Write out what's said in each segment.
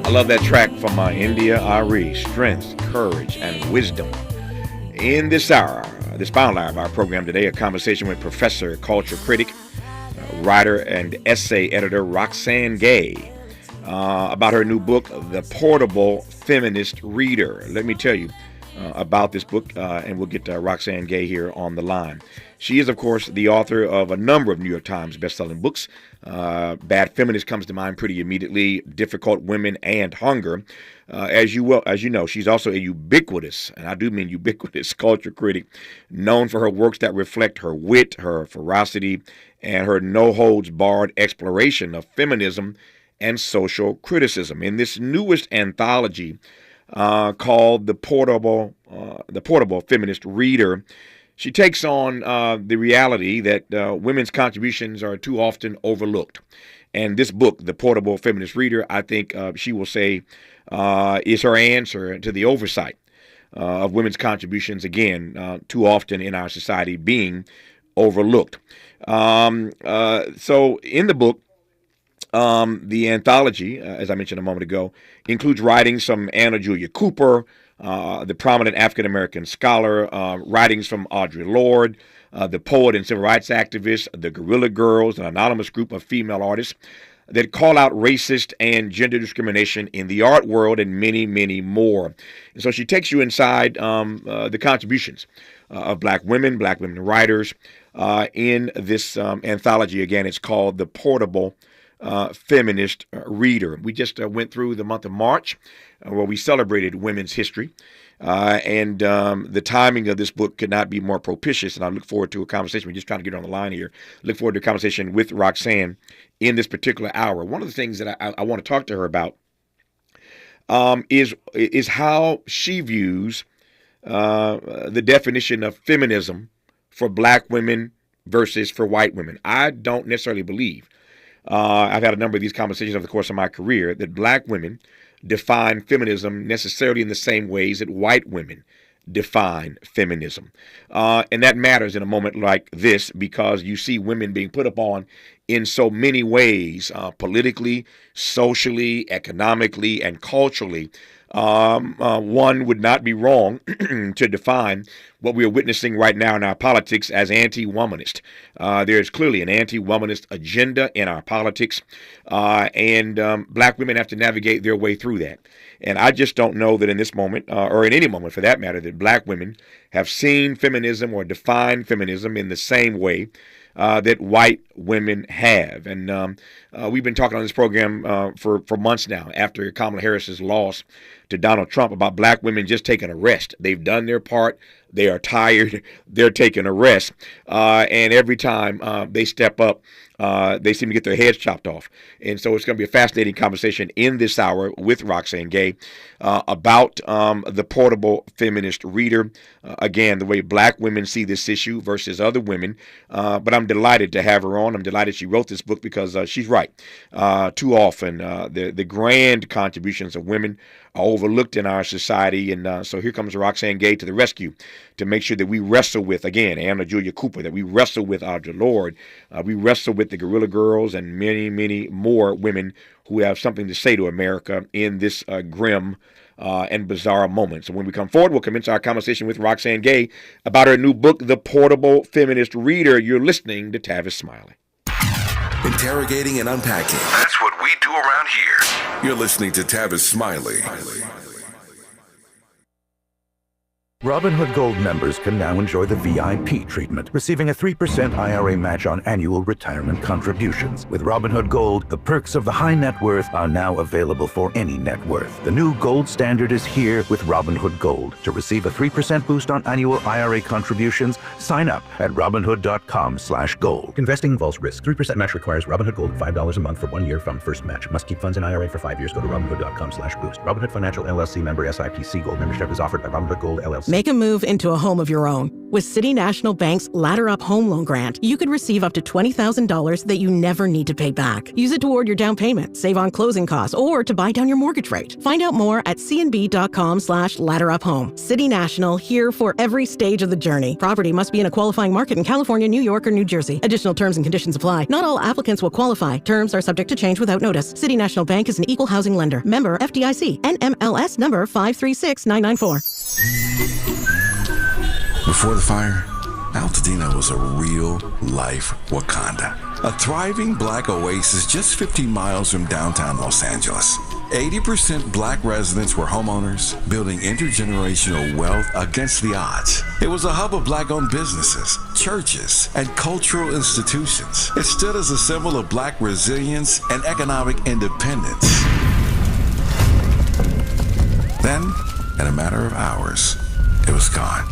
I love that track from India Ari, Strength, Courage, and Wisdom. In this hour, this final hour of our program today, a conversation with professor, culture critic, writer, and essay editor Roxane Gay about her new book, The Portable Feminist Reader. Let me tell you about this book, and we'll get Roxane Gay here on the line. She is, of course, the author of a number of New York Times best-selling books. Bad Feminist comes to mind pretty immediately, Difficult Women and Hunger. As you know, she's also a ubiquitous, and I do mean ubiquitous, culture critic, known for her works that reflect her wit, her ferocity, and her no-holds-barred exploration of feminism and social criticism. In this newest anthology called The Portable Feminist Reader, she takes on the reality that women's contributions are too often overlooked. And this book, The Portable Feminist Reader, I think she will say is her answer to the oversight of women's contributions, again, too often in our society being overlooked. So in the book, the anthology, as I mentioned a moment ago, includes writings from Anna Julia Cooper, the prominent African-American scholar, writings from Audre Lorde, the poet and civil rights activist, the Guerrilla Girls, an anonymous group of female artists that call out racist and gender discrimination in the art world, and many, many more. And so she takes you inside the contributions of black women writers in this anthology. Again, it's called The Portable Feminist Reader. We just went through the month of March where we celebrated women's history. And the timing of this book could not be more propitious, and I look forward to a conversation. We're just trying to get on the line here. Look forward to a conversation with Roxane in this particular hour. One of the things that I want to talk to her about is how she views the definition of feminism for black women versus for white women. I don't necessarily believe, I've had a number of these conversations over the course of my career, that black women define feminism necessarily in the same ways that white women define feminism. And that matters in a moment like this because you see women being put upon in so many ways, politically, socially, economically, and culturally. One would not be wrong to define what we are witnessing right now in our politics as anti-womanist. There is clearly an anti-womanist agenda in our politics, and black women have to navigate their way through that. And I just don't know that in this moment, or in any moment for that matter, that black women have seen feminism or defined feminism in the same way that white women have. And we've been talking on this program for months now after Kamala Harris's loss to Donald Trump about black women just taking a rest. They've done their part. They are tired. They're taking a rest. And every time they step up, they seem to get their heads chopped off. And so it's going to be a fascinating conversation in this hour with Roxane Gay about the Portable Feminist Reader. Again, the way black women see this issue versus other women. But I'm delighted to have her on. I'm delighted she wrote this book because she's right. Too often, the grand contributions of women are overlooked in our society. And so here comes Roxane Gay to the rescue to make sure that we wrestle with, again, Anna Julia Cooper, that we wrestle with Audre Lorde, we wrestle with the Guerrilla Girls, and many, many more women who have something to say to America in this grim and bizarre moment. So when we come forward, we'll commence our conversation with Roxane Gay about her new book, The Portable Feminist Reader. You're listening to Tavis Smiley. Interrogating and unpacking. That's what we do around here. You're listening to Tavis Smiley. Robinhood Gold members can now enjoy the VIP treatment, receiving a 3% IRA match on annual retirement contributions. With Robinhood Gold, the perks of the high net worth are now available for any net worth. The new gold standard is here with Robinhood Gold. To receive a 3% boost on annual IRA contributions, sign up at Robinhood.com/gold. Investing involves risk. 3% match requires Robinhood Gold $5 a month for 1 year from first match. Must keep funds in IRA for 5 years. Go to Robinhood.com/boost. Robinhood Financial LLC member SIPC. Gold membership is offered by Robinhood Gold LLC Make a move into a home of your own. With City National Bank's Ladder Up Home Loan Grant, you could receive up to $20,000 that you never need to pay back. Use it toward your down payment, save on closing costs, or to buy down your mortgage rate. Find out more at cnb.com/ladderuphome. City National, here for every stage of the journey. Property must be in a qualifying market in California, New York, or New Jersey. Additional terms and conditions apply. Not all applicants will qualify. Terms are subject to change without notice. City National Bank is an equal housing lender. Member FDIC. NMLS number 536994. Before the fire, Altadena was a real-life Wakanda. A thriving black oasis just 15 miles from downtown Los Angeles. 80% black residents were homeowners, building intergenerational wealth against the odds. It was a hub of black-owned businesses, churches, and cultural institutions. It stood as a symbol of black resilience and economic independence. Then, in a matter of hours, it was gone.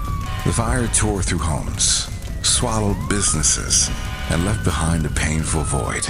The fire tore through homes, swallowed businesses, and left behind a painful void.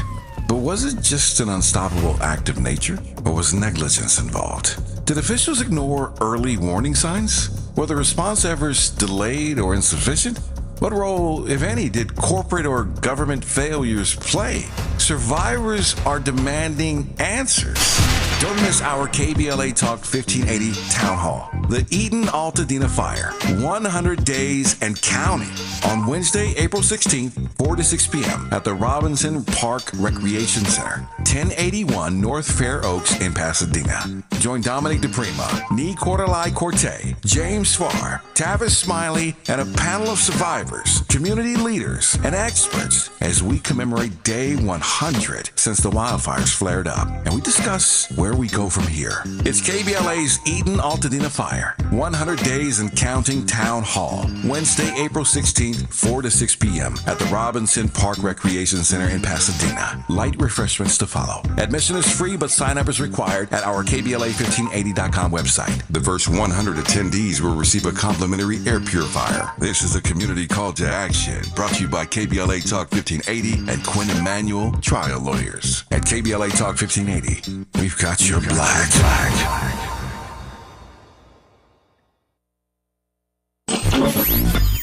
But was it just an unstoppable act of nature, or was negligence involved? Did officials ignore early warning signs? Were the response efforts delayed or insufficient? What role, if any, did corporate or government failures play? Survivors are demanding answers. Don't miss our KBLA Talk 1580 Town Hall. The Eden Altadena Fire, 100 days and counting. On Wednesday, April 16th, 4 to 6 p.m. at the Robinson Park Recreation Center, 1081 North Fair Oaks in Pasadena. Join Dominic DePrima, Nee Cordelai Corte, James Farr, Tavis Smiley, and a panel of survivors, community leaders, and experts as we commemorate Day 100 since the wildfires flared up. And we discuss where we go from here. It's KBLA's Eden Altadena Fire, 100 Days and Counting Town Hall, Wednesday, April 16th, 4 to 6 p.m. at the Robinson Park Recreation Center in Pasadena. Light refreshments to follow. Admission is free, but sign-up is required at our KBLA1580.com website. The first 100 attendees will receive a complimentary air purifier. This is a community call to action, brought to you by KBLA Talk 1580 and Quinn Emanuel Trial Lawyers. At KBLA Talk 1580, we've got your black.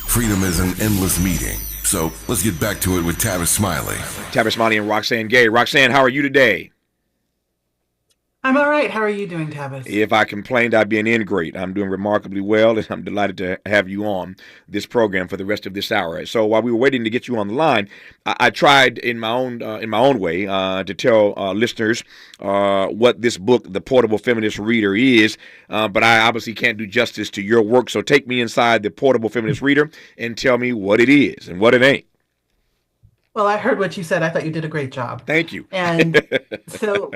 Freedom is an endless meeting. So let's get back to it with Tavis Smiley. Tavis Smiley and Roxanne Gay. Roxanne, how are you today? I'm all right. How are you doing, Tavis? If I complained, I'd be an ingrate. I'm doing remarkably well, and I'm delighted to have you on this program for the rest of this hour. So while we were waiting to get you on the line, I tried in my own way to tell listeners what this book, The Portable Feminist Reader, is. But I obviously can't do justice to your work. So take me inside the Portable Feminist Reader and tell me what it is and what it ain't. Well, I heard what you said. I thought you did a great job. Thank you. And so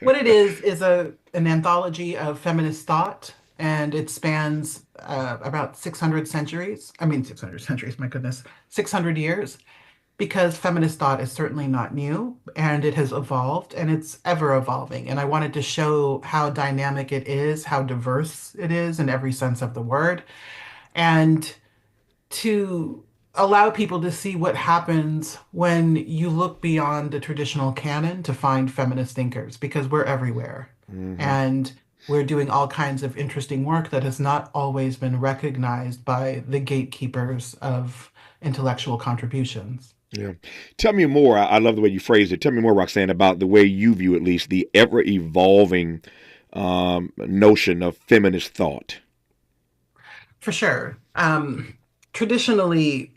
what it is an anthology of feminist thought, and it spans about 600 centuries. I mean, 600 centuries, my goodness, 600 years, because feminist thought is certainly not new, and it has evolved, and it's ever evolving. And I wanted to show how dynamic it is, how diverse it is in every sense of the word, and to allow people to see what happens when you look beyond the traditional canon to find feminist thinkers, because we're everywhere. Mm-hmm. And we're doing all kinds of interesting work that has not always been recognized by the gatekeepers of intellectual contributions. Yeah. Tell me more. I love the way you phrased it. Tell me more, Roxanne, about the way you view, at least, the ever-evolving notion of feminist thought. For sure. Traditionally,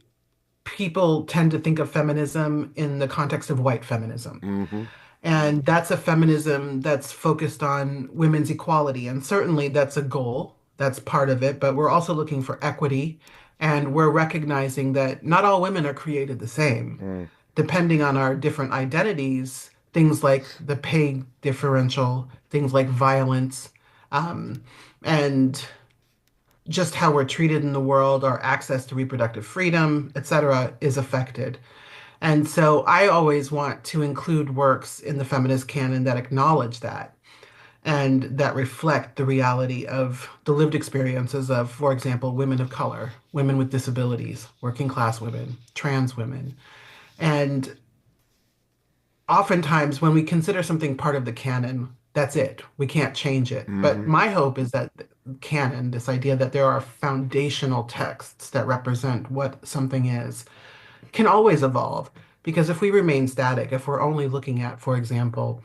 people tend to think of feminism in the context of white feminism. Mm-hmm. And that's a feminism that's focused on women's equality. And certainly that's a goal. That's part of it. But we're also looking for equity. And we're recognizing that not all women are created the same. Depending on our different identities, things like the pay differential, things like violence, and just how we're treated in the world, our access to reproductive freedom, et cetera, is affected. And so I always want to include works in the feminist canon that acknowledge that and that reflect the reality of the lived experiences of, for example, women of color, women with disabilities, working class women, trans women. And oftentimes when we consider something part of the canon, that's it. We can't change it. Mm-hmm. But my hope is that canon, this idea that there are foundational texts that represent what something is, can always evolve. Because if we remain static, if we're only looking at, for example,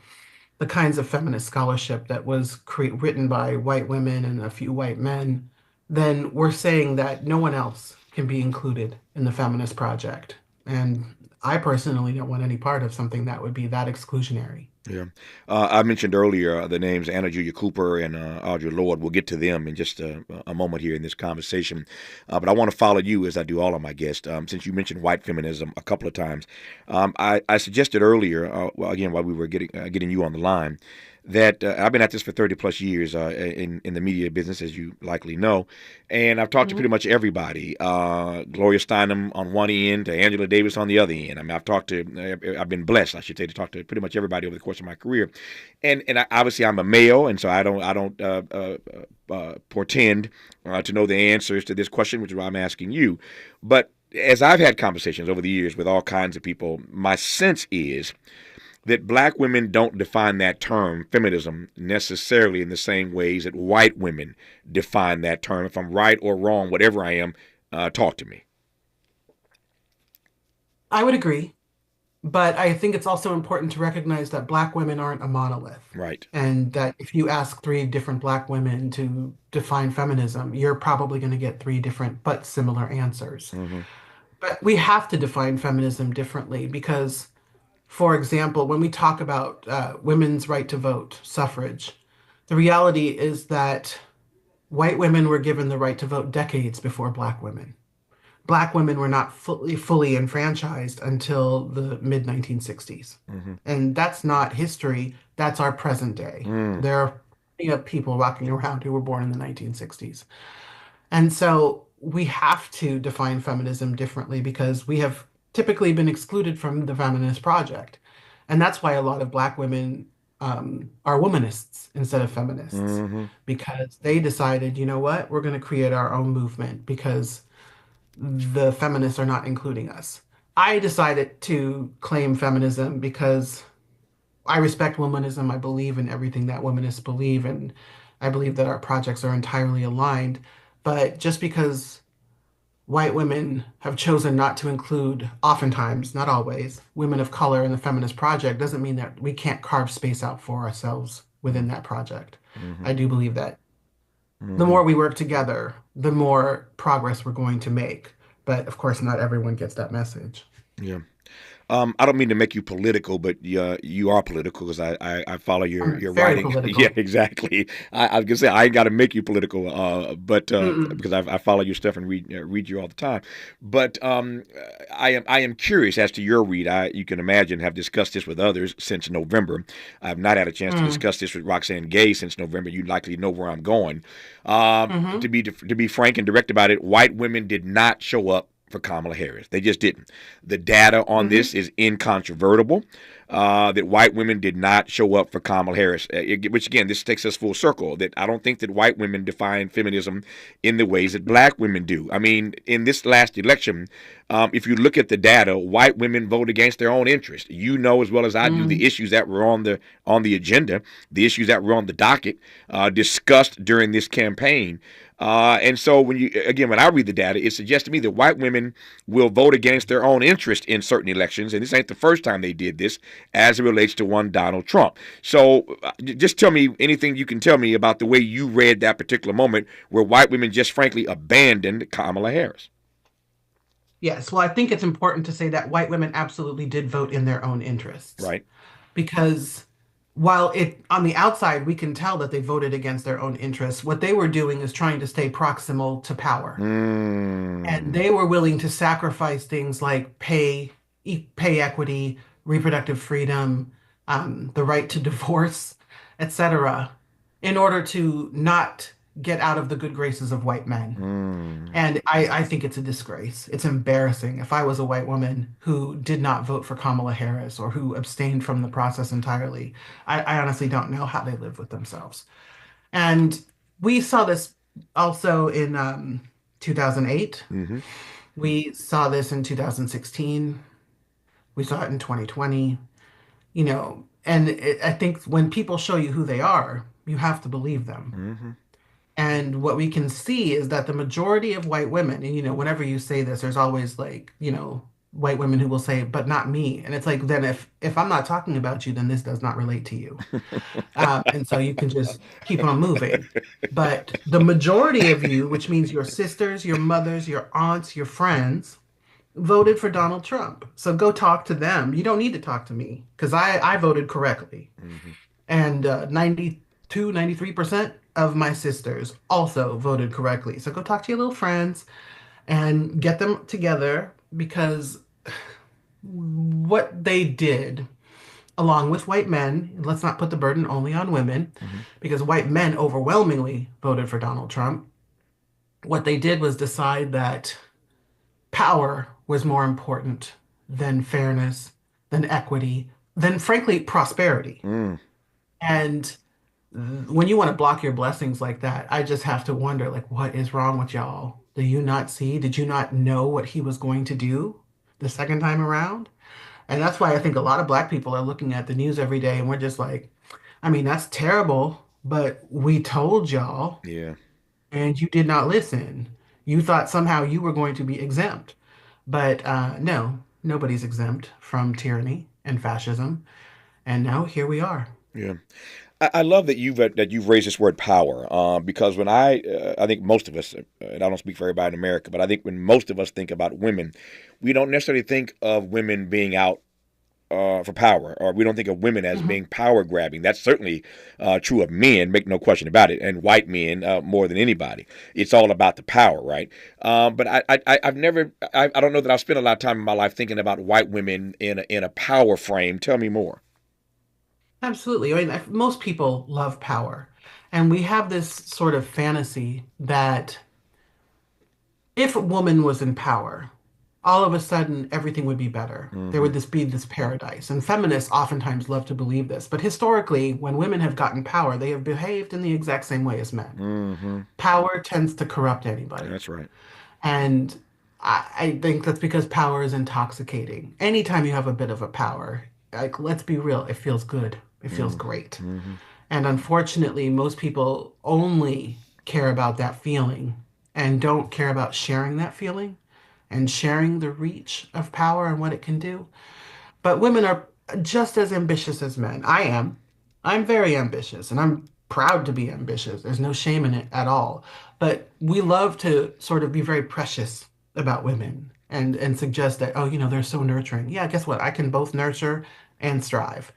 the kinds of feminist scholarship that was written by white women and a few white men, then we're saying that no one else can be included in the feminist project. And I personally don't want any part of something that would be that exclusionary. Yeah. I mentioned earlier the names Anna Julia Cooper and Audre Lorde. We'll get to them in just a moment here in this conversation. But I want to follow you as I do all of my guests. Since you mentioned white feminism a couple of times, I suggested earlier, well, again, while we were getting you on the line, that I've been at this for 30 plus years in the media business, as you likely know. And I've talked to pretty much everybody, Gloria Steinem on one end to Angela Davis on the other end. I mean, I've been blessed, I should say, to talk to pretty much everybody over the course of my career. And obviously I'm a male, and so I don't portend to know the answers to this question, which is why I'm asking you. But as I've had conversations over the years with all kinds of people, my sense is that black women don't define that term, feminism, necessarily in the same ways that white women define that term. If I'm right or wrong, whatever I am, talk to me. I would agree, but I think it's also important to recognize that black women aren't a monolith. Right. And that if you ask three different black women to define feminism, you're probably going to get three different but similar answers. But we have to define feminism differently because, for example, when we talk about women's right to vote, suffrage, the reality is that white women were given the right to vote decades before black women. Black women were not fully enfranchised until the mid 1960s. And that's not history, that's our present day. There are plenty of people walking around who were born in the 1960s. And so we have to define feminism differently because we have typically been excluded from the feminist project. And that's why a lot of black women are womanists instead of feminists, because they decided, you know what, we're going to create our own movement because the feminists are not including us. I decided to claim feminism because I respect womanism. I believe in everything that womanists believe, and I believe that our projects are entirely aligned. But just because white women have chosen not to include, oftentimes, not always, women of color in the feminist project doesn't mean that we can't carve space out for ourselves within that project. I do believe that the more we work together, the more progress we're going to make. But of course, not everyone gets that message. Yeah. I don't mean to make you political, but you are political because I follow I'm your very writing. political. Yeah, exactly. I was gonna say I ain't got to make you political, but Mm-mm. because I follow your stuff and read you all the time. But I am curious as to your read. You can imagine have discussed this with others since November. I have not had a chance to Mm. discuss this with Roxanne Gay since November. You likely know where I'm going. Mm-hmm. To be frank and direct about it, white women did not show up for Kamala Harris. They just didn't. The data on Mm-hmm. this is incontrovertible. That white women did not show up for Kamala Harris, which again, this takes us full circle. That I don't think that white women define feminism in the ways that black women do. I mean, in this last election, if you look at the data, white women vote against their own interest. You know as well as I do the Mm. issues that were on the agenda, the issues that were on the docket, discussed during this campaign. And so when I read the data, it suggests to me that white women will vote against their own interest in certain elections, and this ain't the first time they did this as it relates to one Donald Trump. So just tell me anything you can tell me about the way you read that particular moment where white women just frankly abandoned Kamala Harris. Yes, well, I think it's important to say that white women absolutely did vote in their own interests Right? because while it on the outside we can tell that they voted against their own interests, what they were doing is trying to stay proximal to power. And Mm, they were willing to sacrifice things like pay equity, reproductive freedom, the right to divorce, etc., in order to not get out of the good graces of white men. mm, And I think it's a disgrace. It's embarrassing. If I was a white woman who did not vote for Kamala Harris or who abstained from the process entirely, I honestly don't know how they live with themselves. And we saw this also in 2008. mm-hmm, We saw this in 2016. We saw it in 2020. And I think when people show you who they are, you have to believe them. mm-hmm. And what we can see is that the majority of white women, and whenever you say this, there's always like, white women who will say, but not me. And it's like, then if I'm not talking about you, then this does not relate to you. And so you can just keep on moving. But the majority of you, which means your sisters, your mothers, your aunts, your friends, voted for Donald Trump. So go talk to them. You don't need to talk to me because I voted correctly. Hmm. And 92, 93% of my sisters also voted correctly. So go talk to your little friends and get them together because what they did, along with white men, let's not put the burden only on women, Hmm. because white men overwhelmingly voted for Donald Trump. What they did was decide that power was more important than fairness, than equity, than frankly prosperity. Mm. And when you want to block your blessings like that, I just have to wonder, like, what is wrong with y'all? Do you not see? Did you not know what he was going to do the second time around? And that's why I think a lot of black people are looking at the news every day and we're just like, I mean, that's terrible, but we told y'all Yeah. and you did not listen. You thought somehow you were going to be exempt. But no, nobody's exempt from tyranny and fascism. And now here we are. Yeah. I love that you've raised this word power, because when I think most of us, and I don't speak for everybody in America, but I think when most of us think about women, we don't necessarily think of women being out for power, or we don't think of women as Mhm. being power grabbing. That's certainly true of men, make no question about it, and white men more than anybody. It's all about the power, right? But I've never, I don't know that I've spent a lot of time in my life thinking about white women in a power frame. Tell me more. Absolutely. I mean, most people love power. And we have this sort of fantasy that if a woman was in power, all of a sudden everything would be better. There Hmm. would be this paradise. And feminists oftentimes love to believe this. But historically, when women have gotten power, they have behaved in the exact same way as men. Hmm. Power tends to corrupt anybody. That's right. And I think that's because power is intoxicating. Anytime you have a bit of a power, like, let's be real, it feels good. It feels Hmm. great. Hmm. And unfortunately, most people only care about that feeling and don't care about sharing that feeling and sharing the reach of power and what it can do. But women are just as ambitious as men. I am. I'm very ambitious and I'm proud to be ambitious. There's no shame in it at all. But we love to sort of be very precious about women and suggest that, oh, they're so nurturing. Yeah, guess what? I can both nurture and strive.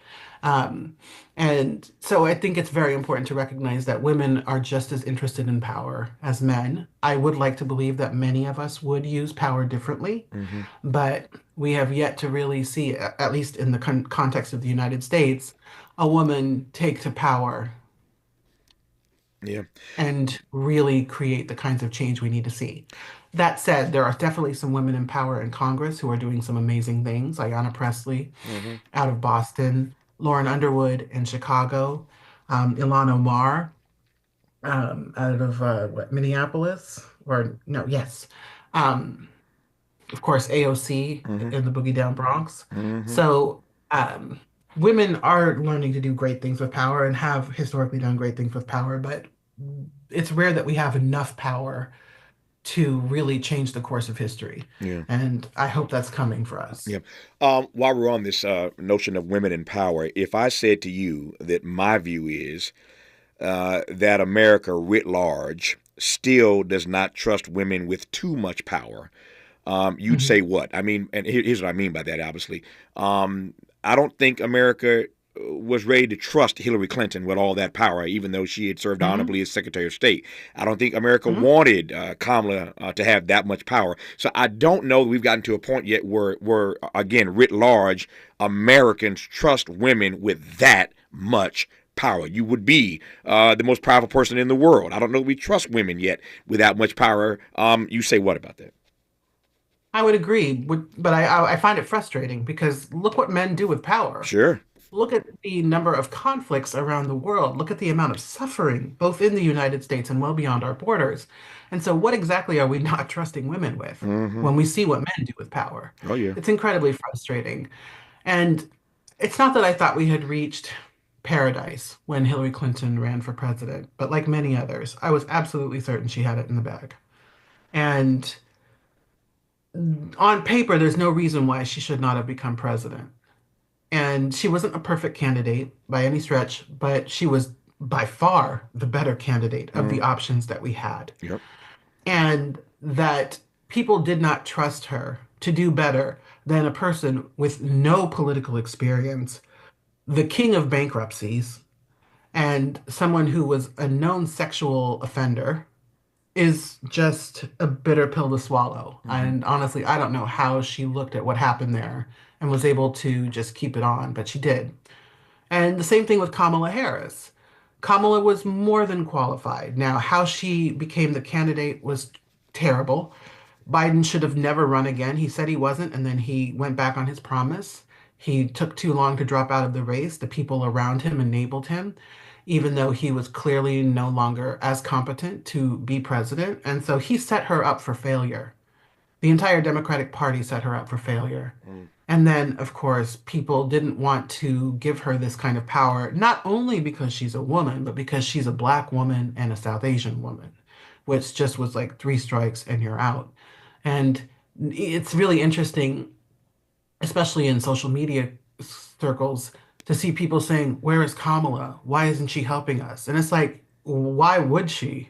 Um, and so I think it's very important to recognize that women are just as interested in power as men. I would like to believe that many of us would use power differently, Hmm. but we have yet to really see, at least in the context of the United States, a woman take to power Yeah. and really create the kinds of change we need to see. That said, there are definitely some women in power in Congress who are doing some amazing things. Ayanna Pressley Hmm. out of Boston, Lauren Underwood in Chicago, Ilhan Omar out of Minneapolis, or no, yes. Um, of course, AOC Hmm. in the Boogie Down Bronx. Hmm. So um, women are learning to do great things with power and have historically done great things with power, but it's rare that we have enough power to really change the course of history. Yeah. And I hope that's coming for us. Yeah. While we're on this notion of women in power, if I said to you that my view is that America writ large still does not trust women with too much power, you'd Mhm. say what? I mean, and here's what I mean by that, obviously. I don't think America was ready to trust Hillary Clinton with all that power, even though she had served Mhm. honorably as Secretary of State. I don't think America Mhm. wanted Kamala to have that much power. So I don't know that we've gotten to a point yet where again, writ large, Americans trust women with that much power. You would be the most powerful person in the world. I don't know that we trust women yet with that much power. You say what about that? I would agree, but I find it frustrating because look what men do with power. Sure. Look at the number of conflicts around the world. Look at the amount of suffering, both in the United States and well beyond our borders. And so, what exactly are we not trusting women with Hmm. when we see what men do with power? Oh yeah. It's incredibly frustrating. And it's not that I thought we had reached paradise when Hillary Clinton ran for president. But like many others, I was absolutely certain she had it in the bag. And on paper, there's no reason why she should not have become president. And she wasn't a perfect candidate by any stretch, but she was by far the better candidate of the options that we had. Yep. And that people did not trust her to do better than a person with no political experience, the king of bankruptcies, and someone who was a known sexual offender is just a bitter pill to swallow. And honestly, I don't know how she looked at what happened there and was able to just keep it on, but she did. And the same thing with Kamala Harris. Kamala was more than qualified. Now, how she became the candidate was terrible. Biden should have never run again. He said he wasn't, and then he went back on his promise. He took too long to drop out of the race. The people around him enabled him, even though he was clearly no longer as competent to be president. And so he set her up for failure. The entire Democratic Party set her up for failure. And then, of course, people didn't want to give her this kind of power, not only because she's a woman, but because she's a Black woman and a South Asian woman, which just was like 3 strikes and you're out. And it's really interesting, especially in social media circles, to see people saying, "Where is Kamala? Why isn't she helping us?" And it's like, why would she?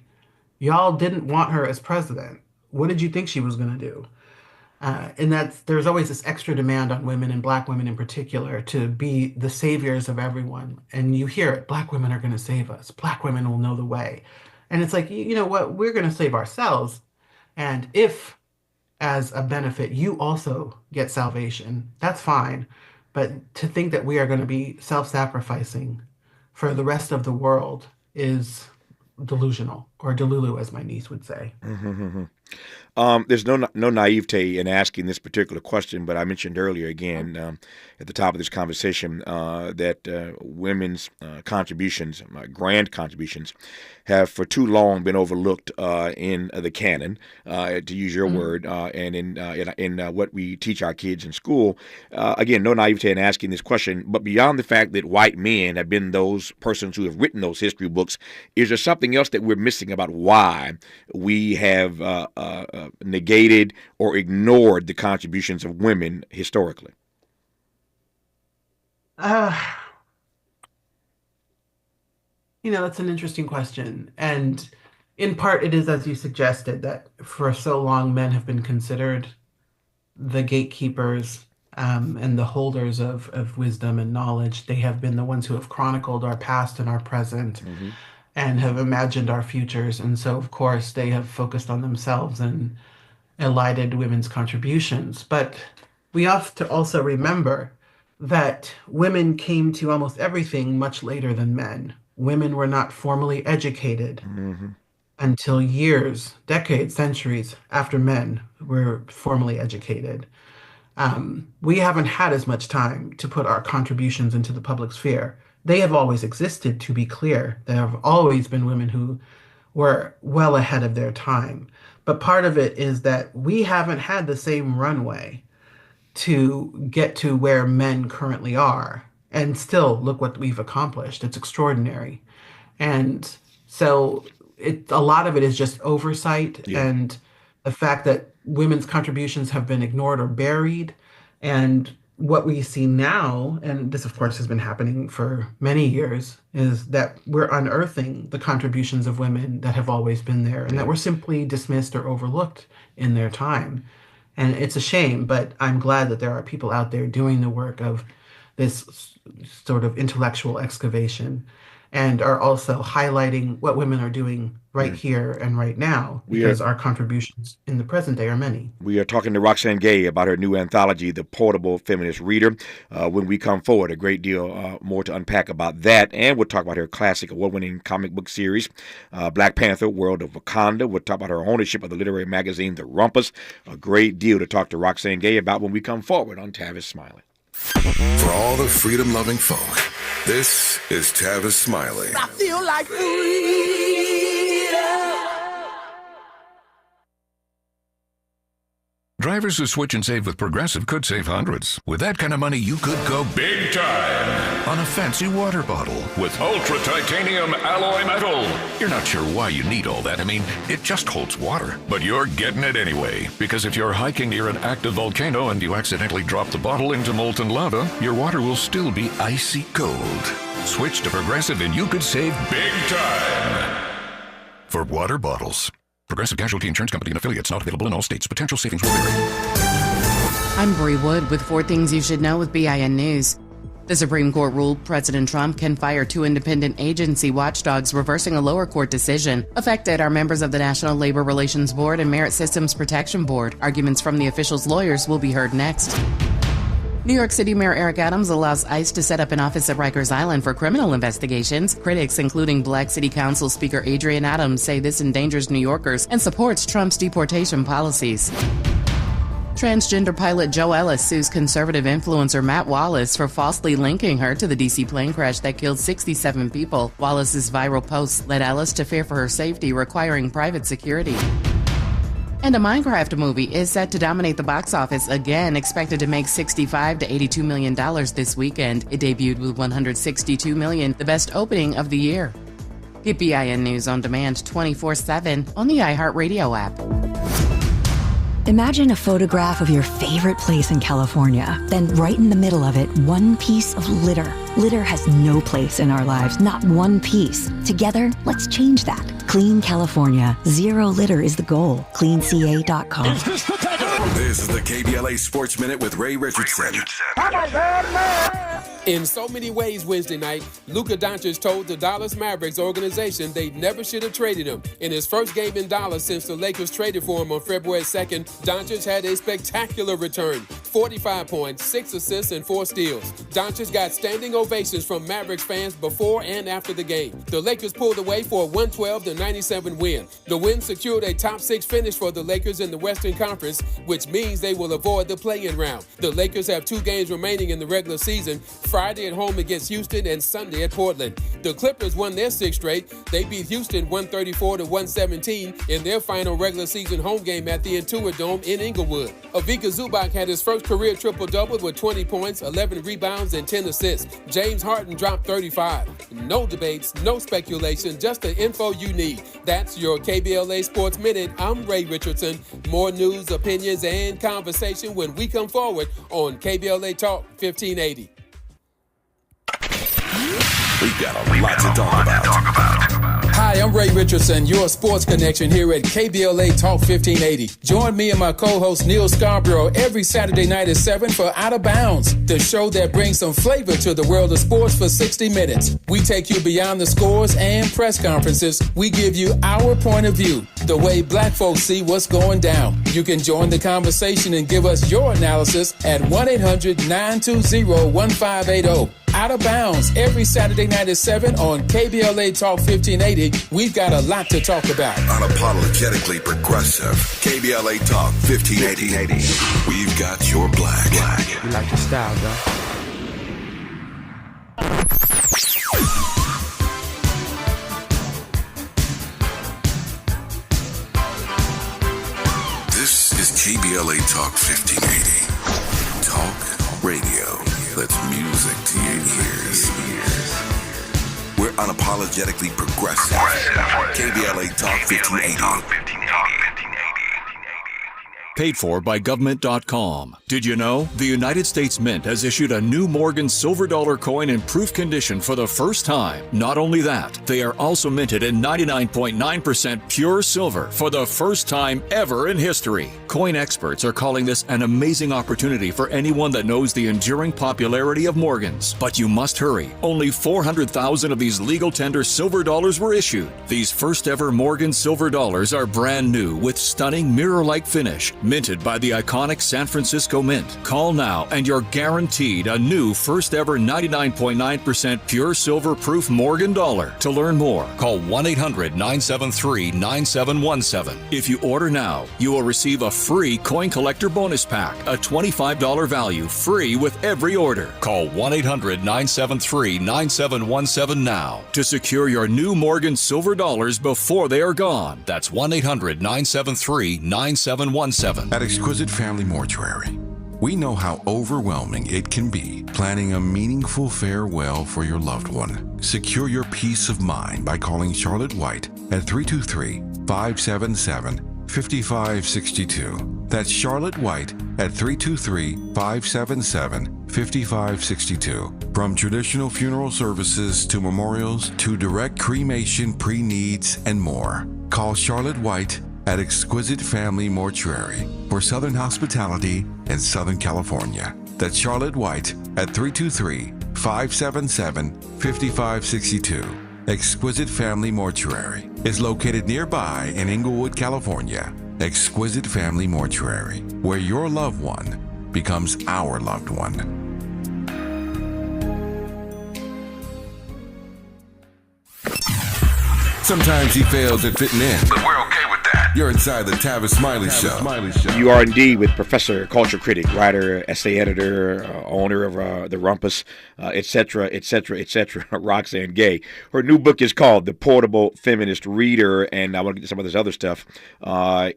Y'all didn't want her as president. What did you think she was going to do? And there's always this extra demand on women, and Black women in particular, to be the saviors of everyone. And you hear it, Black women are going to save us. Black women will know the way. And it's like, you know what? We're going to save ourselves. And if, as a benefit, you also get salvation, that's fine. But to think that we are going to be self-sacrificing for the rest of the world is delusional, or delulu, as my niece would say. There's no naivete in asking this particular question, but I mentioned earlier again at the top of this conversation that women's contributions, grand contributions, have for too long been overlooked in the canon, to use your word, and in what we teach our kids in school. Again, no naivete in asking this question, but beyond the fact that white men have been those persons who have written those history books, is there something else that we're missing about why we have negated or ignored the contributions of women historically? That's an interesting question. And in part, it is, as you suggested, that for so long men have been considered the gatekeepers and the holders of wisdom and knowledge. They have been the ones who have chronicled our past and our present and have imagined our futures. And so, of course, they have focused on themselves and elided women's contributions. But we have to also remember that women came to almost everything much later than men. Women were not formally educated until years, decades, centuries after men were formally educated. We haven't had as much time to put our contributions into the public sphere. They have always existed, to be clear. There have always been women who were well ahead of their time. But part of it is that we haven't had the same runway to get to where men currently are. And still, look what we've accomplished. It's extraordinary. And so a lot of it is just oversight and the fact that women's contributions have been ignored or buried. And what we see now, and this of course has been happening for many years, is that we're unearthing the contributions of women that have always been there and that were simply dismissed or overlooked in their time. And it's a shame, but I'm glad that there are people out there doing the work of this sort of intellectual excavation and are also highlighting what women are doing right here and right now, because our contributions in the present day are many. We are talking to Roxane Gay about her new anthology, The Portable Feminist Reader. When we come forward, a great deal more to unpack about that, and we'll talk about her classic award-winning comic book series, Black Panther, World of Wakanda. We'll talk about her ownership of the literary magazine, The Rumpus. A great deal to talk to Roxane Gay about when we come forward on Tavis Smiley. For all the freedom-loving folk, this is Tavis Smiley. I feel like freedom. Drivers who switch and save with Progressive could save hundreds. With that kind of money, you could go big time on a fancy water bottle with ultra titanium alloy metal. You're not sure why you need all that. I mean, it just holds water. But you're getting it anyway. Because if you're hiking near an active volcano and you accidentally drop the bottle into molten lava, your water will still be icy cold. Switch to Progressive and you could save big time. For water bottles. Progressive Casualty Insurance Company and affiliates, not available in all states. Potential savings will vary. I'm Bree Wood with 4 Things You Should Know with BIN News. The Supreme Court ruled President Trump can fire 2 independent agency watchdogs, reversing a lower court decision. Affected are members of the National Labor Relations Board and Merit Systems Protection Board. Arguments from the officials' lawyers will be heard next. New York City Mayor Eric Adams allows ICE to set up an office at Rikers Island for criminal investigations. Critics, including Black City Council Speaker Adrian Adams, say this endangers New Yorkers and supports Trump's deportation policies. Transgender pilot Joe Ellis sues conservative influencer Matt Wallace for falsely linking her to the D.C. plane crash that killed 67 people. Wallace's viral posts led Ellis to fear for her safety, requiring private security. And a Minecraft movie is set to dominate the box office again, expected to make $65 to $82 million this weekend. It debuted with $162 million, the best opening of the year. Get BIN News on demand 24/7 on the iHeartRadio app. Imagine a photograph of your favorite place in California. Then right in the middle of it, one piece of litter. Litter has no place in our lives, not one piece. Together, let's change that. Clean California. Zero litter is the goal. CleanCA.com. This is the KBLA Sports Minute with Ray Richardson. In so many ways Wednesday night, Luka Doncic told the Dallas Mavericks organization they never should have traded him. In his first game in Dallas since the Lakers traded for him on February 2nd, Doncic had a spectacular return. 45 points, 6 assists, and 4 steals. Doncic got standing ovations from Mavericks fans before and after the game. The Lakers pulled away for a 112-97 win. The win secured a top 6 finish for the Lakers in the Western Conference, which means they will avoid the play-in round. The Lakers have 2 games remaining in the regular season, Friday at home against Houston and Sunday at Portland. The Clippers won their 6th straight. They beat Houston 134-117 in their final regular season home game at the Intuit Dome in Inglewood. Ivica Zubac had his first career triple-double with 20 points, 11 rebounds, and 10 assists. James Harden dropped 35. No debates, no speculation, just the info you need. That's your KBLA Sports Minute. I'm Ray Richardson. More news, opinions, and conversation when we come forward on KBLA Talk 1580. We've got a lot to talk about. Hi, I'm Ray Richardson, your sports connection here at KBLA Talk 1580. Join me and my co-host Neil Scarborough every Saturday night at 7 for Out of Bounds, the show that brings some flavor to the world of sports for 60 minutes. We take you beyond the scores and press conferences. We give you our point of view, the way black folks see what's going down. You can join the conversation and give us your analysis at 1-800-920-1580. Out of Bounds every Saturday night at 7 on KBLA Talk 1580. We've got a lot to talk about. Unapologetically progressive. KBLA Talk 1580. We've got your black. You like the style, though. This is KBLA Talk 1580. Talk radio. That's music to your ears. We're unapologetically progressive. KBLA Talk 1580. Paid for by government.com. Did you know? The United States Mint has issued a new Morgan silver dollar coin in proof condition for the first time. Not only that, they are also minted in 99.9% pure silver for the first time ever in history. Coin experts are calling this an amazing opportunity for anyone that knows the enduring popularity of Morgans. But you must hurry. Only 400,000 of these legal tender silver dollars were issued. These first ever Morgan silver dollars are brand new with stunning mirror-like finish, minted by the iconic San Francisco Mint. Call now and you're guaranteed a new first ever 99.9% pure silver proof Morgan dollar. To learn more, call 1-800-973-9717. If you order now, you will receive a free coin collector bonus pack, a $25 value, free with every order. Call 1-800-973-9717 now to secure your new Morgan silver dollars before they are gone. That's 1-800-973-9717. 24/7. At Exquisite Family Mortuary, we know how overwhelming it can be planning a meaningful farewell for your loved one. Secure your peace of mind by calling Charlotte White at 323-577-5562. That's Charlotte White at 323-577-5562. From traditional funeral services to memorials to direct cremation, pre-needs, and more. Call Charlotte White at Exquisite Family Mortuary for Southern hospitality in Southern California. That's Charlotte White at 323-577-5562. Exquisite Family Mortuary is located nearby in Inglewood, California. Exquisite Family Mortuary, where your loved one becomes our loved one. Sometimes he fails at fitting in, but we're okay with that. You're inside the Tavis Smiley Show. You are indeed with Professor, culture critic, writer, essay editor, owner of The Rumpus, etc., Roxane Gay. Her new book is called The Portable Feminist Reader, and I want to get some of this other stuff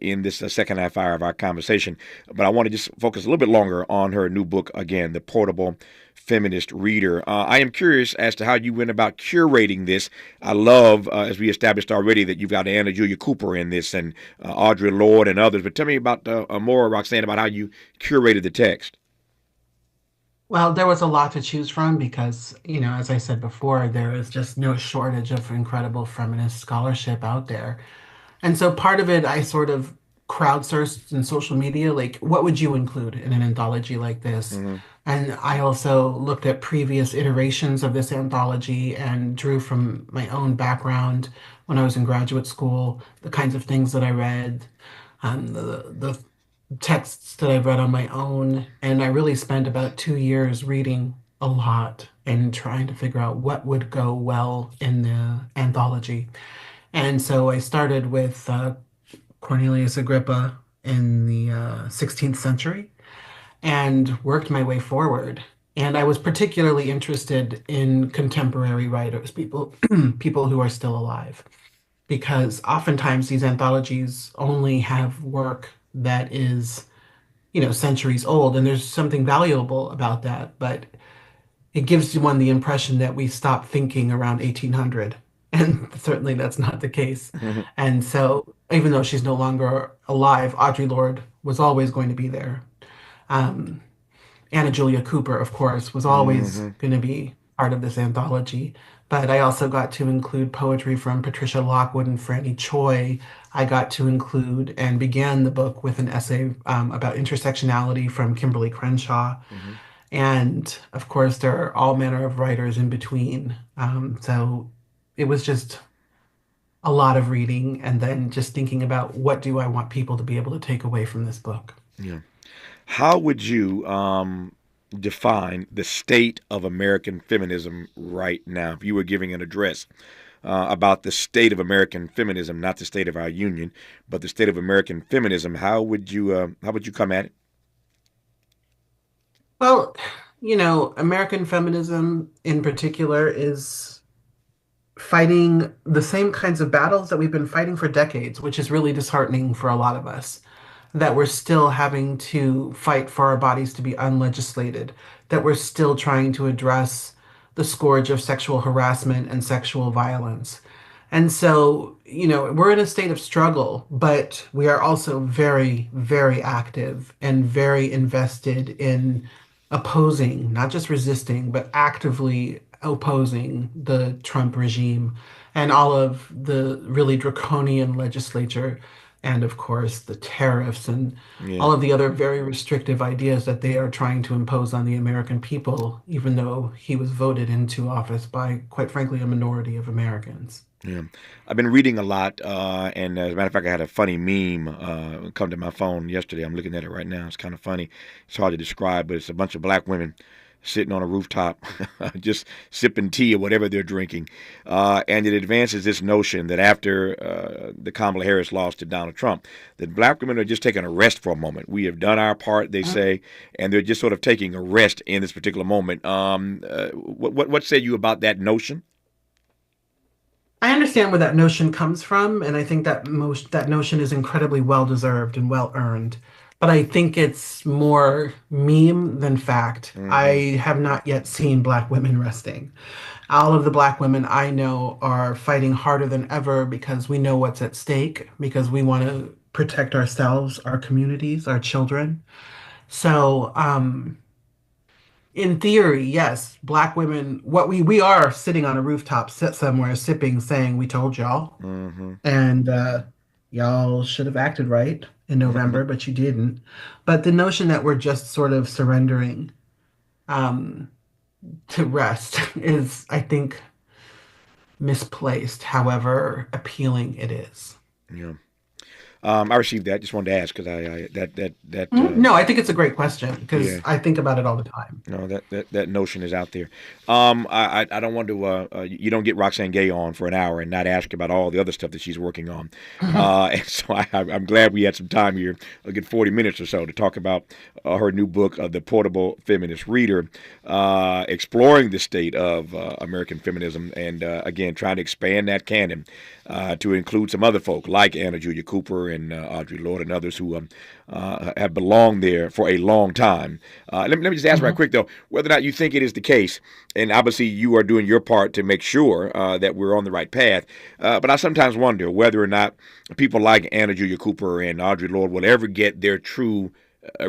in this second half hour of our conversation. But I want to just focus a little bit longer on her new book again, The Portable Feminist Reader. I am curious as to how you went about curating this. I love, as we established already, that you've got Anna Julia Cooper in this and Audre Lorde and others. But tell me about more, Roxane, about how you curated the text. Well, there was a lot to choose from because, as I said before, there is just no shortage of incredible feminist scholarship out there. And so part of it, I sort of crowdsourced in social media, like, what would you include in an anthology like this? Mm-hmm. And I also looked at previous iterations of this anthology and drew from my own background when I was in graduate school, the kinds of things that I read, the texts that I've read on my own. And I really spent about 2 years reading a lot and trying to figure out what would go well in the anthology. And so I started with Cornelius Agrippa in the 16th century and worked my way forward. And I was particularly interested in contemporary writers, people who are still alive, because oftentimes these anthologies only have work that is, centuries old, and there's something valuable about that, but it gives one the impression that we stopped thinking around 1800. And certainly that's not the case. Mm-hmm. And so even though she's no longer alive, Audre Lorde was always going to be there. Anna Julia Cooper, of course, was always going to be part of this anthology. But I also got to include poetry from Patricia Lockwood and Franny Choi. I got to include and began the book with an essay about intersectionality from Kimberly Crenshaw. Mm-hmm. And of course, there are all manner of writers in between. So it was just a lot of reading and then just thinking about what do I want people to be able to take away from this book. Yeah. How would you define the state of American feminism right now? If you were giving an address about the state of American feminism, not the state of our union, but the state of American feminism, how would you come at it? Well, American feminism in particular is fighting the same kinds of battles that we've been fighting for decades, which is really disheartening for a lot of us, that we're still having to fight for our bodies to be unlegislated, that we're still trying to address the scourge of sexual harassment and sexual violence. And so, we're in a state of struggle, but we are also very, very active and very invested in opposing, not just resisting, but actively opposing the Trump regime and all of the really draconian legislature and, of course, the tariffs and all of the other very restrictive ideas that they are trying to impose on the American people, even though he was voted into office by, quite frankly, a minority of Americans. Yeah, I've been reading a lot, and as a matter of fact, I had a funny meme come to my phone yesterday. I'm looking at it right now. It's kind of funny. It's hard to describe, but it's a bunch of black women sitting on a rooftop, just sipping tea or whatever they're drinking. And it advances this notion that after the Kamala Harris loss to Donald Trump, that black women are just taking a rest for a moment. We have done our part, they say, and they're just sort of taking a rest in this particular moment. What say you about that notion? I understand where that notion comes from, and I think that that notion is incredibly well-deserved and well-earned. but I think it's more meme than fact. I have not yet seen Black women resting. All of the Black women I know are fighting harder than ever because we know what's at stake, because we want to protect ourselves, our communities, our children. So, in theory, yes, Black women, what we are sitting on a rooftop, sit somewhere, sipping, saying, "We told y'all," and y'all should have acted right in November, but you didn't. But the notion that we're just sort of surrendering um, to rest is, I think, misplaced, however appealing it is. Yeah. I received that. Just wanted to ask because that No, I think it's a great question because yeah. I think about it all the time. No, that notion is out there. I don't want to. You don't get Roxane Gay on for an hour and not ask about all the other stuff that she's working on. And so I'm glad we had some time here, a good 40 minutes or so, to talk about her new book, The Portable Feminist Reader, exploring the state of American feminism and again trying to expand that canon to include some other folk like Anna Julia Cooper and Audre Lorde and others who have belonged there for a long time. Let me just ask right quick, though, whether or not you think it is the case, and obviously you are doing your part to make sure that we're on the right path, but I sometimes wonder whether or not people like Anna Julia Cooper and Audre Lorde will ever get their true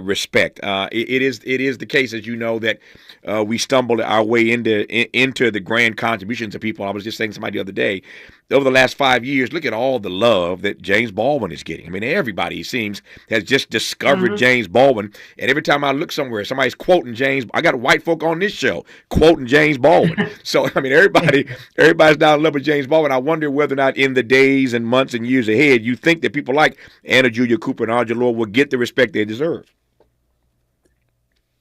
respect. It is the case, as you know, that we stumbled our way into the grand contributions of people. I was just saying to somebody the other day, over the last 5 years, look at all the love that James Baldwin is getting. I mean, everybody, it seems, has just discovered James Baldwin. And every time I look somewhere, somebody's quoting James. I got white folk on this show quoting James Baldwin. So, I mean, everybody's now in love with James Baldwin. I wonder whether or not in the days and months and years ahead, you think that people like Anna Julia Cooper and Audre Lorde will get the respect they deserve.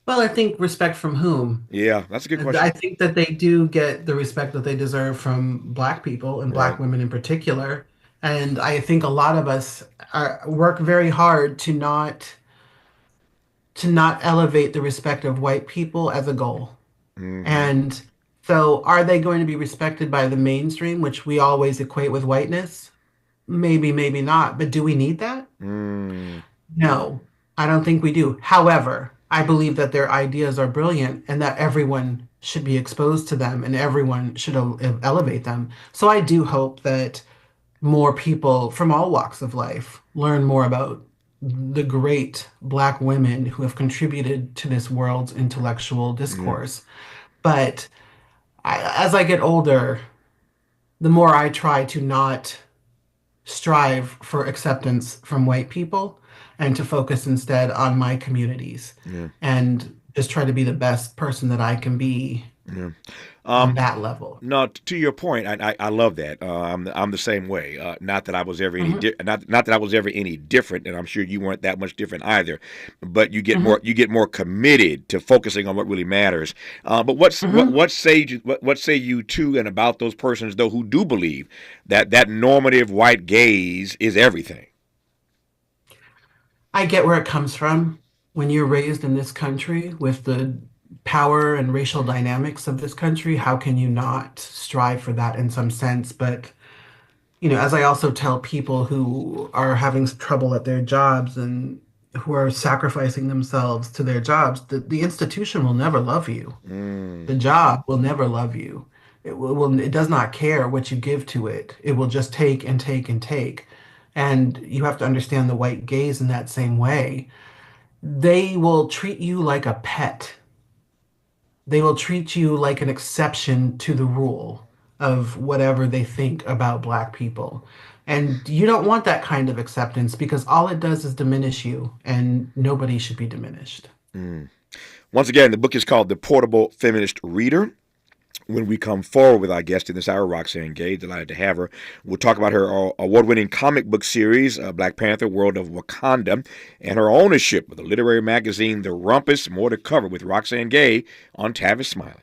Well, I think respect from whom? Yeah, that's a good question. I think that they do get the respect that they deserve from Black people and Black Right. women in particular. And I think a lot of us work very hard to not elevate the respect of white people as a goal. And so are they going to be respected by the mainstream, which we always equate with whiteness? Maybe, maybe not. But do we need that? No, I don't think we do. However, I believe that their ideas are brilliant and that everyone should be exposed to them and everyone should elevate them. So I do hope that more people from all walks of life learn more about the great Black women who have contributed to this world's intellectual discourse. But as I get older, the more I try to not strive for acceptance from white people and to focus instead on my communities and just try to be the best person that I can be on that level. No, to your point, I love that. I'm the same way. Not that I was ever any not that I was ever any different, and I'm sure you weren't that much different either. But you get more committed to focusing on what really matters. But what say you to and about those persons though who do believe that normative white gaze is everything? I get where it comes from. When you're raised in this country with the power and racial dynamics of this country, how can you not strive for that in some sense? But, as I also tell people who are having trouble at their jobs and who are sacrificing themselves to their jobs, the institution will never love you. The job will never love you. It does not care what you give to it. It will just take and take and take. And you have to understand the white gaze in that same way. They will treat you like a pet. They will treat you like an exception to the rule of whatever they think about Black people. And you don't want that kind of acceptance because all it does is diminish you, and nobody should be diminished. Once again, the book is called The Portable Feminist Reader. When we come forward with our guest in this hour, Roxane Gay, delighted to have her. We'll talk about her award-winning comic book series, Black Panther, World of Wakanda, and her ownership of the literary magazine The Rumpus. More to cover with Roxane Gay on Tavis Smiley.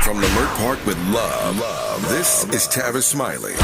From Leimert Park with love, this is Tavis Smiley.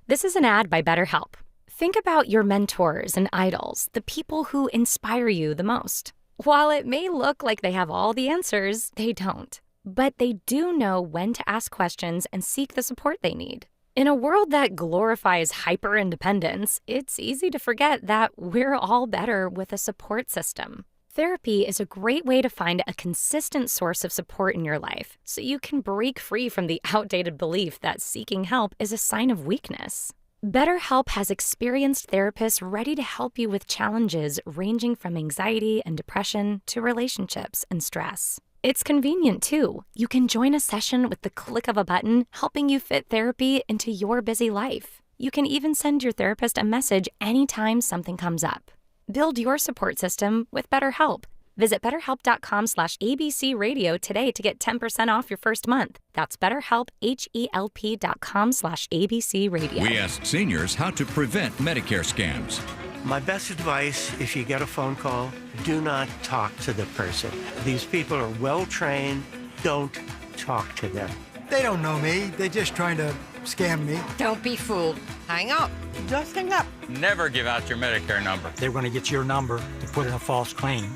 This is an ad by BetterHelp. Think about your mentors and idols, the people who inspire you the most. While it may look like they have all the answers, they don't. But they do know when to ask questions and seek the support they need. In a world that glorifies hyper-independence, it's easy to forget that we're all better with a support system. Therapy is a great way to find a consistent source of support in your life, so you can break free from the outdated belief that seeking help is a sign of weakness. BetterHelp has experienced therapists ready to help you with challenges ranging from anxiety and depression to relationships and stress. It's convenient, too. You can join a session with the click of a button, helping you fit therapy into your busy life. You can even send your therapist a message anytime something comes up. Build your support system with BetterHelp. Visit BetterHelp.com/ABCRadio today to get 10% off your first month. That's BetterHelp, HELP.com/ABCRadio. We asked seniors how to prevent Medicare scams. My best advice, if you get a phone call, do not talk to the person. These people are well-trained. Don't talk to them. They don't know me. They're just trying to scam me. Don't be fooled. Hang up. Just hang up. Never give out your Medicare number. They're going to get your number to put in a false claim.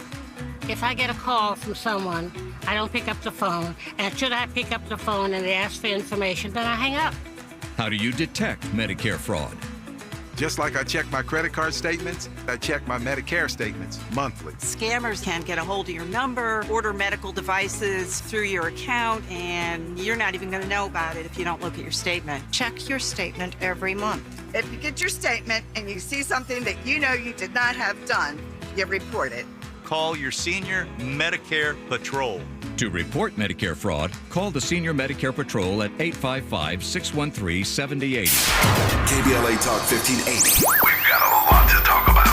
If I get a call from someone, I don't pick up the phone. And should I pick up the phone and they ask for information, then I hang up. How do you detect Medicare fraud? Just like I check my credit card statements, I check my Medicare statements monthly. Scammers can get a hold of your number, order medical devices through your account, and you're not even going to know about it if you don't look at your statement. Check your statement every month. If you get your statement and you see something that you know you did not have done, you report it. Call your senior Medicare Patrol. To report Medicare fraud, call the Senior Medicare Patrol at 855-613-7080. KBLA Talk 1580. We've got a lot to talk about.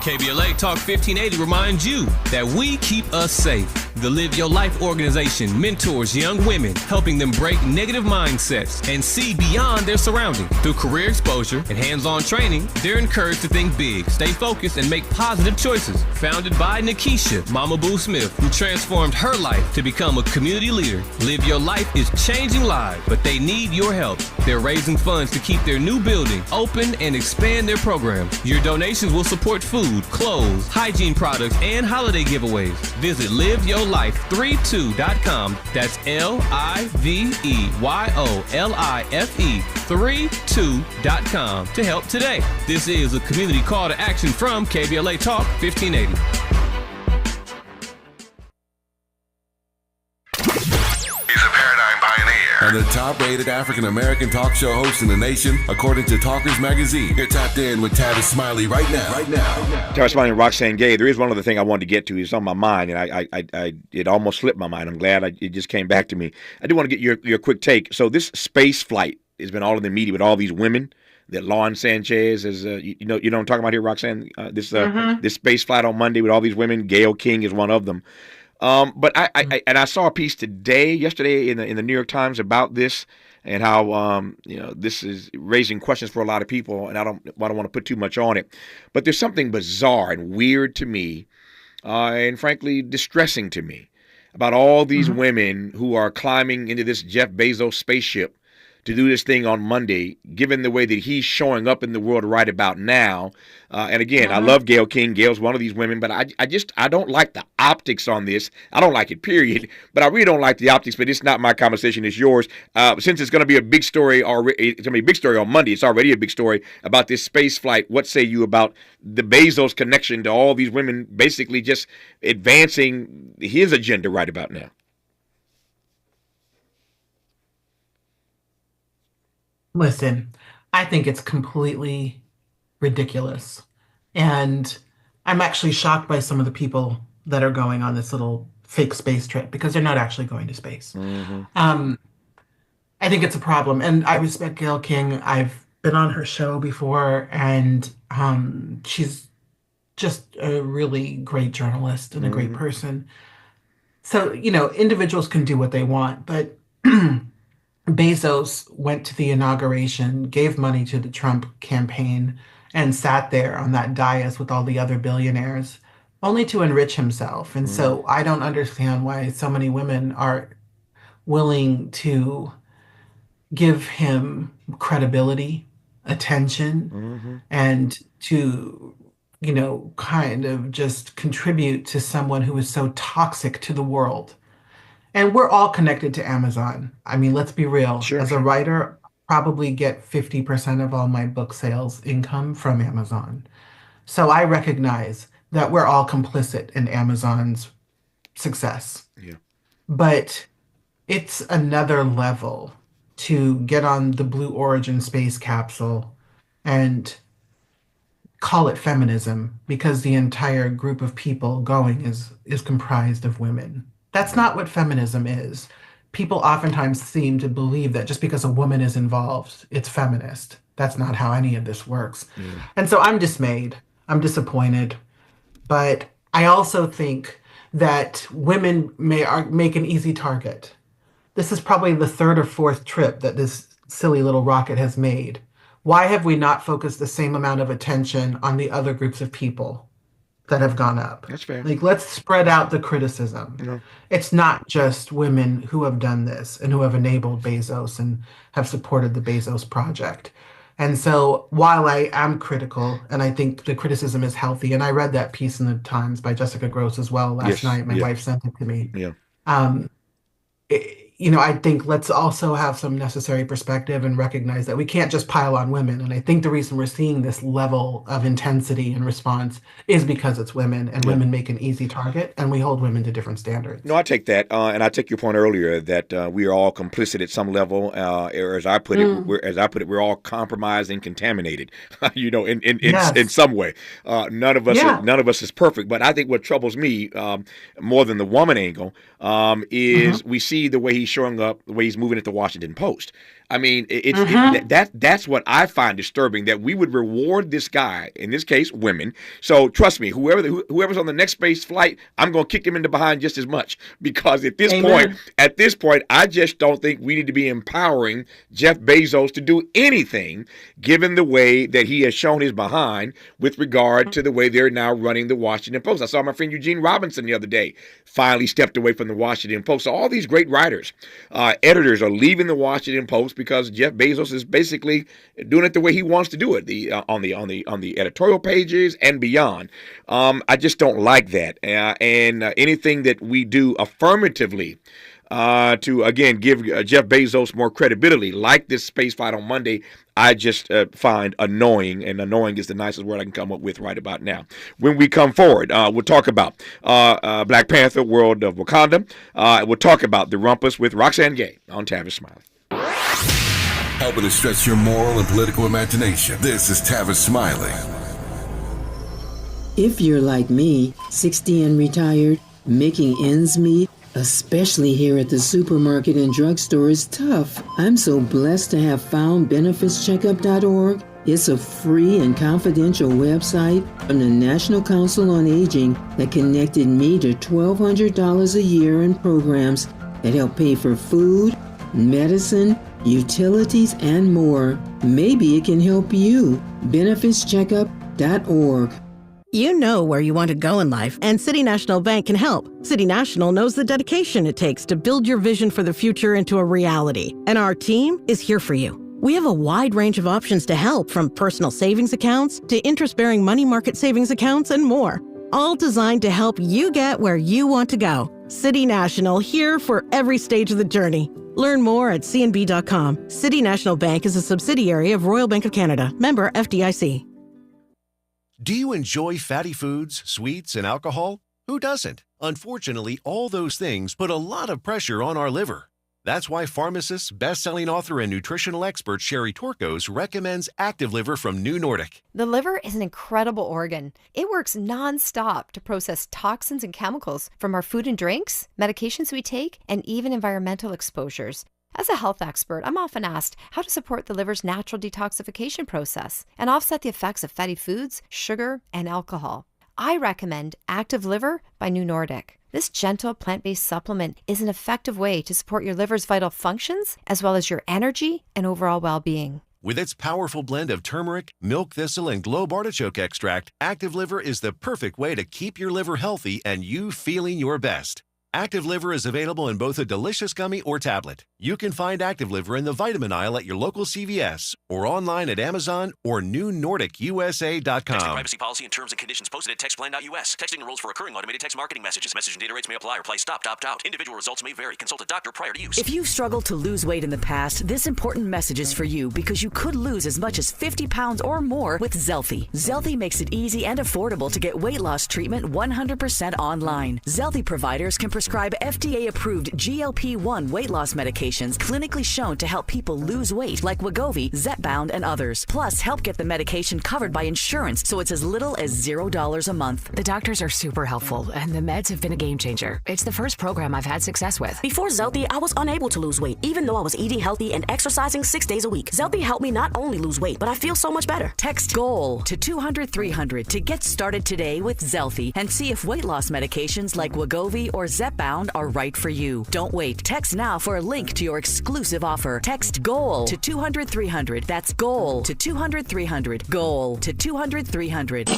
KBLA Talk 1580 reminds you that we keep us safe. The Live Your Life organization mentors young women, helping them break negative mindsets and see beyond their surroundings. Through career exposure and hands-on training, they're encouraged to think big, stay focused, and make positive choices. Founded by Nikisha Mama Boo Smith, who transformed her life to become a community leader. Live Your Life is changing lives, but they need your help. They're raising funds to keep their new building open and expand their program. Your donations will support food, clothes, hygiene products, and holiday giveaways. Visit liveyourlife32.com. That's LIVEYOLIFE32.com to help today. This is a community call to action from KBLA Talk 1580. And the top-rated African-American talk show host in the nation, according to Talkers Magazine. You're tapped in with Tavis Smiley right now. Tavis Smiley and Roxanne Gay. There is one other thing I wanted to get to. It's on my mind, and I it almost slipped my mind. I'm glad it just came back to me. I do want to get your quick take. So this space flight has been all in the media with all these women. That Lauren Sanchez is, you know what I'm talking about here, Roxanne? This space flight on Monday with all these women. Gayle King is one of them. But I saw a piece yesterday in the New York Times about this and how this is raising questions for a lot of people, and I don't want to put too much on it. But there's something bizarre and weird to me, and frankly distressing to me, about all these women who are climbing into this Jeff Bezos spaceship to do this thing on Monday, given the way that he's showing up in the world right about now. And again, I love Gayle King. Gayle's one of these women, but I don't like the optics on this. I don't like it, period. But I really don't like the optics, but it's not my conversation, it's yours. Since it's going to be a big story already, it's going to be a big story on Monday. It's already a big story about this space flight. What say you about the Bezos connection to all these women basically just advancing his agenda right about now? Listen, I think it's completely ridiculous. And I'm actually shocked by some of the people that are going on this little fake space trip because they're not actually going to space. I think it's a problem. And I respect Gayle King. I've been on her show before, and she's just a really great journalist and a great person. So, individuals can do what they want, but Bezos went to the inauguration, gave money to the Trump campaign, and sat there on that dais with all the other billionaires, only to enrich himself. And so I don't understand why so many women are willing to give him credibility, attention, and to, kind of just contribute to someone who is so toxic to the world. And we're all connected to Amazon. I mean, let's be real. As a writer, probably get 50% of all my book sales income from Amazon. So I recognize that we're all complicit in Amazon's success. Yeah. But it's another level to get on the Blue Origin space capsule and call it feminism because the entire group of people going is comprised of women. That's not what feminism is. People oftentimes seem to believe that just because a woman is involved, it's feminist. That's not how any of this works. And so I'm dismayed. I'm disappointed. But I also think that women make an easy target. This is probably the third or fourth trip that this silly little rocket has made. Why have we not focused the same amount of attention on the other groups of people that have gone up? That's fair. Like, let's spread out the criticism. Yeah. It's not just women who have done this and who have enabled Bezos and have supported the Bezos project. And so while I am critical, and I think the criticism is healthy, and I read that piece in the Times by Jessica Gross as well last night. My wife sent it to me. Yeah. I think let's also have some necessary perspective and recognize that we can't just pile on women. And I think the reason we're seeing this level of intensity and response is because it's women, and women make an easy target, and we hold women to different standards. No, I take that, and I take your point earlier that we are all complicit at some level, or as I put it, we're all compromised and contaminated. In some way. None of us is perfect, but I think what troubles me more than the woman angle is we see the way he's showing up, the way he's moving at the Washington Post. I mean, that's what I find disturbing, that we would reward this guy, in this case, women. So trust me, whoever's on the next space flight, I'm going to kick them in the behind just as much, because at this point, I just don't think we need to be empowering Jeff Bezos to do anything, given the way that he has shown his behind with regard to the way they're now running the Washington Post. I saw my friend Eugene Robinson the other day finally stepped away from the Washington Post. So all these great writers, editors are leaving the Washington Post because Jeff Bezos is basically doing it the way he wants to do it, on the editorial pages and beyond. I just don't like that, and anything that we do affirmatively to again give Jeff Bezos more credibility, like this space flight on Monday, I just find annoying, and annoying is the nicest word I can come up with right about now. When we come forward, we'll talk about Black Panther, World of Wakanda. We'll talk about the Rumpus with Roxanne Gay on Tavis Smiley. Helping to stretch your moral and political imagination. This is Tavis Smiley. If you're like me, 60 and retired, making ends meet, especially here at the supermarket and drugstore, is tough. I'm so blessed to have found benefitscheckup.org. It's a free and confidential website from the National Council on Aging that connected me to $1,200 a year in programs that help pay for food, medicine, utilities, and more. Maybe it can help you. benefitscheckup.org. You know where you want to go in life, and City National Bank can help. City National knows the dedication it takes to build your vision for the future into a reality, and our team is here for you. We have a wide range of options to help, from personal savings accounts to interest-bearing money market savings accounts and more, all designed to help you get where you want to go. City National, here for every stage of the journey. Learn more at cnb.com. City National Bank is a subsidiary of Royal Bank of Canada, member FDIC. Do you enjoy fatty foods, sweets, and alcohol? Who doesn't? Unfortunately, all those things put a lot of pressure on our liver. That's why pharmacist, best-selling author, and nutritional expert Sherry Torkos recommends Active Liver from New Nordic. The liver is an incredible organ. It works nonstop to process toxins and chemicals from our food and drinks, medications we take, and even environmental exposures. As a health expert, I'm often asked how to support the liver's natural detoxification process and offset the effects of fatty foods, sugar, and alcohol. I recommend Active Liver by New Nordic. This gentle plant-based supplement is an effective way to support your liver's vital functions as well as your energy and overall well-being. With its powerful blend of turmeric, milk thistle, and globe artichoke extract, Active Liver is the perfect way to keep your liver healthy and you feeling your best. Active Liver is available in both a delicious gummy or tablet. You can find Active Liver in the vitamin aisle at your local CVS or online at Amazon or newnordicusa.com. Texting privacy policy and terms and conditions posted at textplan.us. Texting enrolls for recurring automated text marketing messages. Message and data rates may apply. Reply stop, opt out. Individual results may vary. Consult a doctor prior to use. If you've struggled to lose weight in the past, this important message is for you because you could lose as much as 50 pounds or more with Zelfie. Zelfie makes it easy and affordable to get weight loss treatment 100% online. Zelfie providers can prescribe FDA-approved GLP-1 weight loss medications clinically shown to help people lose weight like Wegovy, Zepbound, and others. Plus, help get the medication covered by insurance so it's as little as $0 a month. The doctors are super helpful, and the meds have been a game changer. It's the first program I've had success with. Before Zelfie, I was unable to lose weight, even though I was eating healthy and exercising 6 days a week. Zelfie helped me not only lose weight, but I feel so much better. Text GOAL to 200-300 to get started today with Zelfie and see if weight loss medications like Wegovy or Zepbound are right for you. Don't wait. Text now for a link to your exclusive offer. Text GOAL to 200-300. That's GOAL to 200-300. GOAL to 200-300.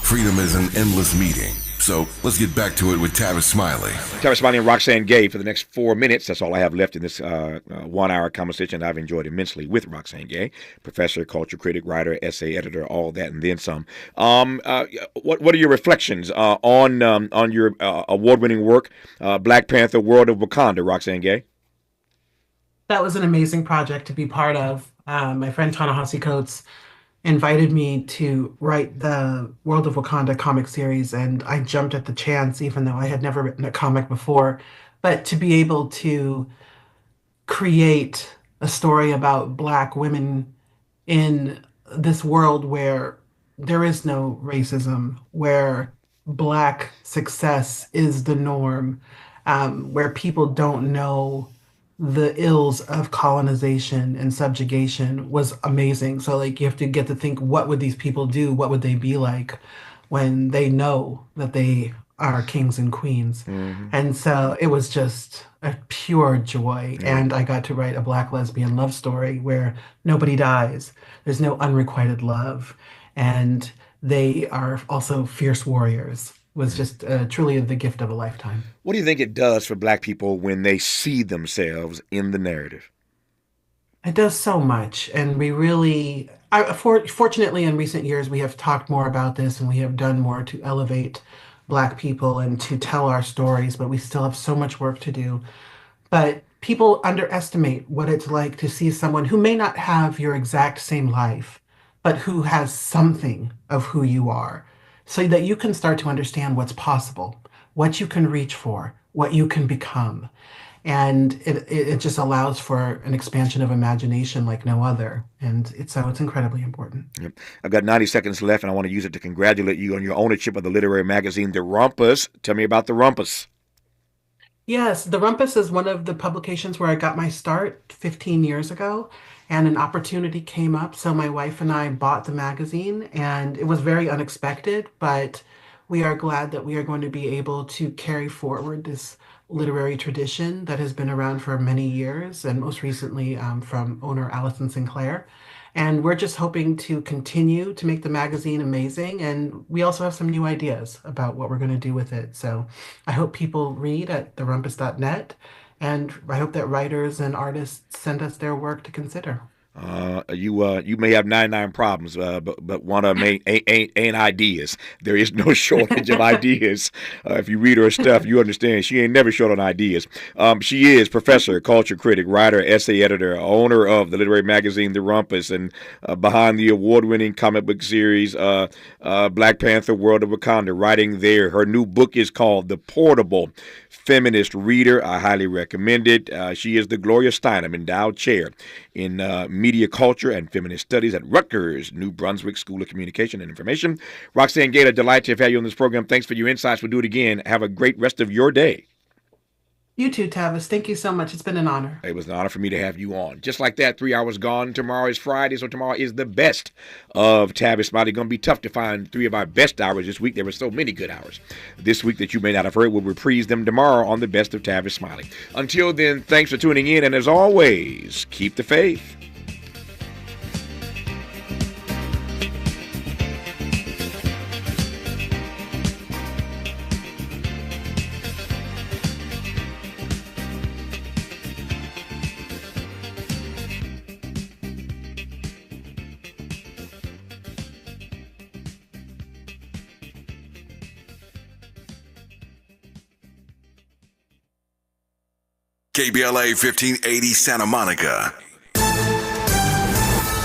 Freedom is an endless meeting. So let's get back to it with Tavis Smiley. Tavis Smiley and Roxanne Gay for the next 4 minutes. That's all I have left in this 1 hour conversation. I've enjoyed immensely with Roxanne Gay, professor, culture critic, writer, essay editor, all that, and then some. What are your reflections on your award-winning work, Black Panther: World of Wakanda, Roxanne Gay? That was an amazing project to be part of. My friend Ta-Nehisi Coates invited me to write the World of Wakanda comic series, and I jumped at the chance, even though I had never written a comic before. But to be able to create a story about Black women in this world where there is no racism, where Black success is the norm, where people don't know the ills of colonization and subjugation was amazing. So like you have to get to think, what would these people do? What would they be like when they know that they are kings and queens? Mm-hmm. And so it was just a pure joy. Yeah. And I got to write a Black lesbian love story where nobody dies. There's no unrequited love. And they are also fierce warriors. Was just truly the gift of a lifetime. What do you think it does for Black people when they see themselves in the narrative? It does so much. And we really, fortunately, in recent years, we have talked more about this and we have done more to elevate Black people and to tell our stories, but we still have so much work to do. But people underestimate what it's like to see someone who may not have your exact same life, but who has something of who you are, so that you can start to understand what's possible, what you can reach for, what you can become. And it just allows for an expansion of imagination like no other. And it's incredibly important. Yep. I've got 90 seconds left, and I want to use it to congratulate you on your ownership of the literary magazine, The Rumpus. Tell me about The Rumpus. Yes, The Rumpus is one of the publications where I got my start 15 years ago. And an opportunity came up, so my wife and I bought the magazine, and it was very unexpected, but we are glad that we are going to be able to carry forward this literary tradition that has been around for many years, and most recently from owner Allison Sinclair. And we're just hoping to continue to make the magazine amazing, and we also have some new ideas about what we're going to do with it. So I hope people read at therumpus.net. And I hope that writers and artists send us their work to consider. You may have 99 problems, but one of them ain't ideas. There is no shortage of ideas. If you read her stuff, you understand she ain't never short on ideas. She is professor, culture critic, writer, essay editor, owner of the literary magazine The Rumpus, and behind the award-winning comic book series Black Panther: World of Wakanda. Writing there, her new book is called The Portable Feminist Reader. I highly recommend it. She is the Gloria Steinem Endowed Chair in Media Culture and Feminist Studies at Rutgers, New Brunswick School of Communication and Information. Roxanne Gay, a delight to have had you on this program. Thanks for your insights. We'll do it again. Have a great rest of your day. You too, Tavis. Thank you so much. It's been an honor. It was an honor for me to have you on. Just like that, 3 hours gone. Tomorrow is Friday, so tomorrow is the best of Tavis Smiley. Going to be tough to find 3 of our best hours this week. There were so many good hours this week that you may not have heard. We'll reprise them tomorrow on the best of Tavis Smiley. Until then, thanks for tuning in, and as always, keep the faith. KBLA 1580 Santa Monica.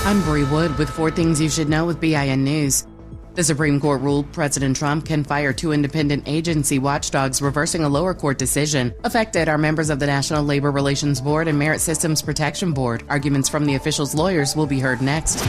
I'm Bree Wood with 4 Things You Should Know with BIN News. The Supreme Court ruled President Trump can fire 2 independent agency watchdogs, reversing a lower court decision. Affected are members of the National Labor Relations Board and Merit Systems Protection Board. Arguments from the officials' lawyers will be heard next.